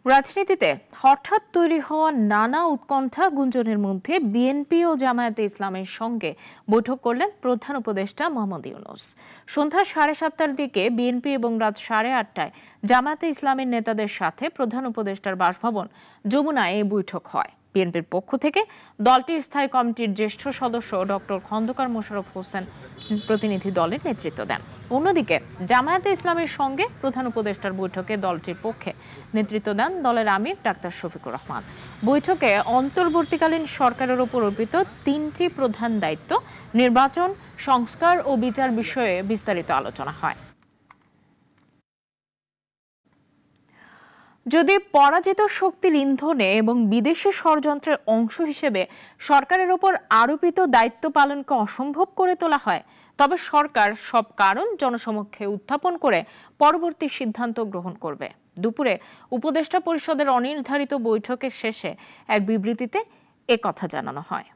রাজনীতিতে হঠাৎ তৈরি হওয়া নানা উৎকণ্ঠা গুঞ্জনের মধ্যে বিএনপি ও জামায়াতে ইসলামের সঙ্গে বৈঠক করলেন প্রধান উপদেষ্টা মোহাম্মদ ইউনূস। সন্ধ্যা 7:30টার দিকে বিএনপি এবং রাত 8:30টায় জামায়াতে ইসলামের নেতাদের সাথে প্রধান উপদেষ্টার বাসভবন যমুনায় এই বৈঠক হয়। বিএনপির পক্ষ থেকে দলটির স্থায়ী কমিটির জ্যেষ্ঠ সদস্য ডক্টর খন্দকার মোশাররফ হোসেন প্রতিনিধি দলের নেতৃত্ব দেন। অন্যদিকে জামায়াতে ইসলামের সঙ্গে প্রধান উপদেষ্টার বৈঠকে দলটির পক্ষে নেতৃত্ব দেন দলের আমির ডাক্তার শফিকুর রহমান। বৈঠকে অন্তর্বর্তীকালীন সরকারের ওপর অর্পিত 3টি প্রধান দায়িত্ব, নির্বাচন, সংস্কার ও বিচার বিষয়ে বিস্তারিত আলোচনা হয়। যদি পরাজিত শক্তির ইন্ধনে এবং বিদেশি ষড়যন্ত্রের অংশ হিসেবে সরকারের ওপর আরোপিত দায়িত্ব পালনকে অসম্ভব করে তোলা হয়, তবে সরকার সব কারণ জনসমক্ষে উত্থাপন করে পরবর্তী সিদ্ধান্ত গ্রহণ করবে। দুপুরে উপদেষ্টা পরিষদের অনির্ধারিত বৈঠকের শেষে এক বিবৃতিতে একথা জানানো হয়।